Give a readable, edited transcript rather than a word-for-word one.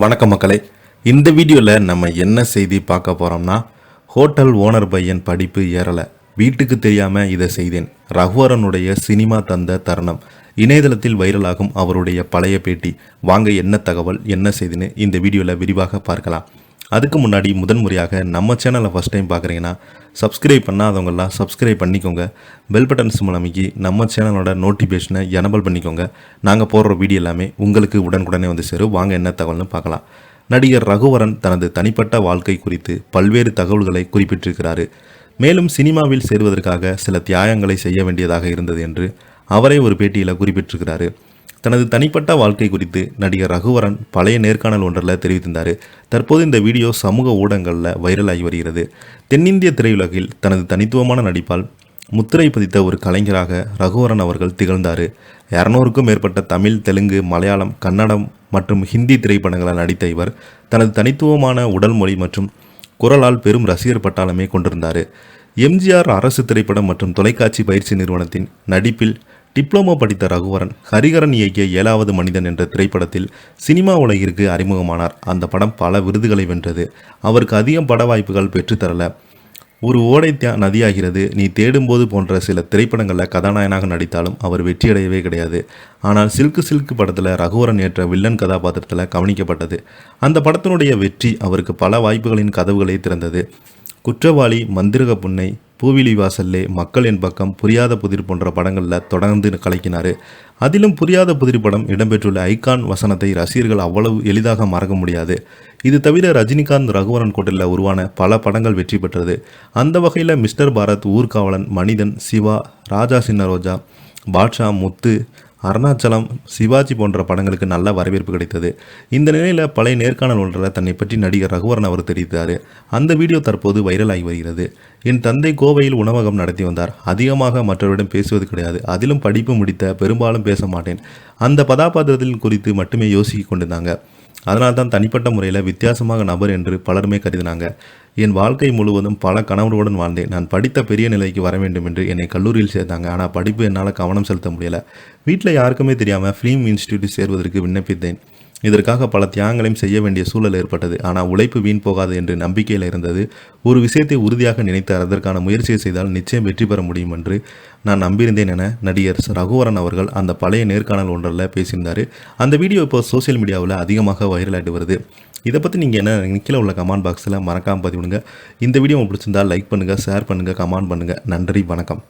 வணக்கம் மக்களே. இந்த வீடியோவில் நம்ம என்ன செய்தி பார்க்க போகிறோம்னா, ஹோட்டல் ஓனர் பையன் படிப்பு ஏறலை, வீட்டுக்கு தெரியாமல் இதை செய்தேன், ரகுவரனுடைய சினிமா தந்த தருணம், இணையதளத்தில் வைரலாகும் அவருடைய பழைய பேட்டி. வாங்க என்ன தகவல் என்ன செய்தின்னு இந்த வீடியோவில் விரிவாக பார்க்கலாம். அதுக்கு முன்னாடி முதன்முறையாக நம்ம சேனலை ஃபஸ்ட் டைம் பார்க்குறீங்கன்னா சப்ஸ்கிரைப் பண்ணாதவங்கெல்லாம் சப்ஸ்கிரைப் பண்ணிக்கோங்க. பெல் பட்டன்ஸ் மூலமைக்கு நம்ம சேனலோட நோட்டிஃபிகேஷனை எனபிள் பண்ணிக்கோங்க. நாங்கள் போடுற வீடியோ எல்லாமே உங்களுக்கு உடனுக்குடனே வந்து சேரும். வாங்க என்ன தகவல்னு பார்க்கலாம். நடிகர் ரகுவரன் தனது தனிப்பட்ட வாழ்க்கை குறித்து பல்வேறு தகவல்களை குறிப்பிட்டிருக்கிறாரு. மேலும் சினிமாவில் சேருவதற்காக சில தியாகங்களை செய்ய வேண்டியதாக இருந்தது என்று அவரே ஒரு பேட்டியில் குறிப்பிட்டிருக்கிறாரு. தனது தனிப்பட்ட வாழ்க்கை குறித்து நடிகர் ரகுவரன் பழைய நேர்காணல் ஒன்றில் தெரிவித்திருந்தார். தற்போது இந்த வீடியோ சமூக ஊடகங்களில் வைரலாகி வருகிறது. தென்னிந்திய திரையுலகில் தனது தனித்துவமான நடிப்பால் முத்திரை பதித்த ஒரு கலைஞராக ரகுவரன் அவர்கள் திகழ்ந்தார். 200க்கும் மேற்பட்ட தமிழ், தெலுங்கு, மலையாளம், கன்னடம் மற்றும் ஹிந்தி திரைப்படங்களில் நடித்த இவர் தனது தனித்துவமான உடல் மொழி மற்றும் குரலால் பெரும் ரசிகர் பட்டாளமே கொண்டிருந்தார். எம்ஜிஆர் அரசு திரைப்படம் மற்றும் தொலைக்காட்சி பயிற்சி நிறுவனத்தின் நடிப்பில் டிப்ளமோ படித்த ரகுவரன் ஹரிகரன் இயக்கிய 7வது மனிதன் என்ற திரைப்படத்தில் சினிமா உலகிற்கு அறிமுகமானார். அந்த படம் பல விருதுகளை வென்றது. அவருக்கு அதிகம் பட வாய்ப்புகள் பெற்றுத்தரல. ஒரு ஓடை நதியாகிறது, நீ தேடும்போது போன்ற சில திரைப்படங்களில் கதாநாயகனாக நடித்தாலும் அவர் வெற்றியடையவே கிடையாது. ஆனால் சில்கு படத்தில் ரகுவரன் ஏற்ற வில்லன் கதாபாத்திரத்தில் கவனிக்கப்பட்டது. அந்த படத்தினுடைய வெற்றி அவருக்கு பல வாய்ப்புகளின் கதவுகளை திறந்தது. குற்றவாளி, மந்திரக புன்னை, பூவிலி வாசல்லே, மக்கள் என் பக்கம், புரியாத புதிர் போன்ற படங்களில் தொடர்ந்து கலக்கினார். அதிலும் புரியாத புதிர் படம் இடம்பெற்றுள்ள ஐகான் வசனத்தை ரசிகர்கள் அவ்வளவு எளிதாக மறக்க முடியாது. இது தவிர ரஜினிகாந்த் ரகுவரன் கோட்டில் உருவான பல படங்கள் வெற்றி பெற்றது. அந்த வகையில் மிஸ்டர் பாரத், ஊர்காவலன், மனிதன், சிவா, ராஜா சின்ன ரோஜா, பாட்ஷா, முத்து, அருணாச்சலம், சிவாஜி போன்ற படங்களுக்கு நல்ல வரவேற்பு கிடைத்தது. இந்த நிலையில் பழைய நேர்காணல் ஒன்றில் தன்னை பற்றி நடிகர் ரகுவரன் அவர் தெரிவித்தார். அந்த வீடியோ தற்போது வைரலாகி வருகிறது. என் தந்தை கோவையில் உணவகம் நடத்தி வந்தார். அதிகமாக மற்றவரிடம் பேசுவது கிடையாது. அதிலும் படிப்பு முடித்த பெரும்பாலும் பேச மாட்டேன். அந்த கதாபாத்திரத்தில் குறித்து மட்டுமே யோசிக்க கொண்டிருந்தாங்க. அதனால்தான் தனிப்பட்ட முறையில் வித்தியாசமாக நபர் என்று பலருமே கருதினாங்க. என் வாழ்க்கை முழுவதும் பல கனவுகளுடன் வாழ்ந்தேன். நான் படித்த பெரிய நிலைக்கு வர வேண்டும் என்று என்னை கல்லூரியில் சேர்த்தாங்க. ஆனால் படிப்பு என்னால் கவனம் செலுத்த முடியலை. வீட்டில் யாருக்குமே தெரியாமல் ஃபிலிம் இன்ஸ்டிடியூட் சேர்வதற்கு விண்ணப்பித்தேன். இதற்காக பல தியாகங்களையும் செய்ய வேண்டிய சூழல் ஏற்பட்டது. ஆனால் உழைப்பு வீண் போகாது என்று நம்பிக்கையில் இருந்தது. ஒரு விஷயத்தை உறுதியாக நினைத்தார். அதற்கான முயற்சியை செய்தால் நிச்சயம் வெற்றி பெற முடியும் என்று நான் நம்பியிருந்தேன் என நடிகர் ரகுவரன் அவர்கள் அந்த பழைய நேர்காணல் ஒன்றில் பேசியிருந்தார். அந்த வீடியோ இப்போ சோசியல் மீடியாவில் அதிகமாக வைரலாகிட்டு வருது. இதை பற்றி நீங்கள் என்ன கீழே உள்ள கமெண்ட் பாக்ஸில் மறக்காமல் பதிவிடுங்க. இந்த வீடியோ உங்களுக்கு பிடிச்சிருந்தால் லைக் பண்ணுங்கள், ஷேர் பண்ணுங்கள், கமெண்ட் பண்ணுங்கள். நன்றி, வணக்கம்.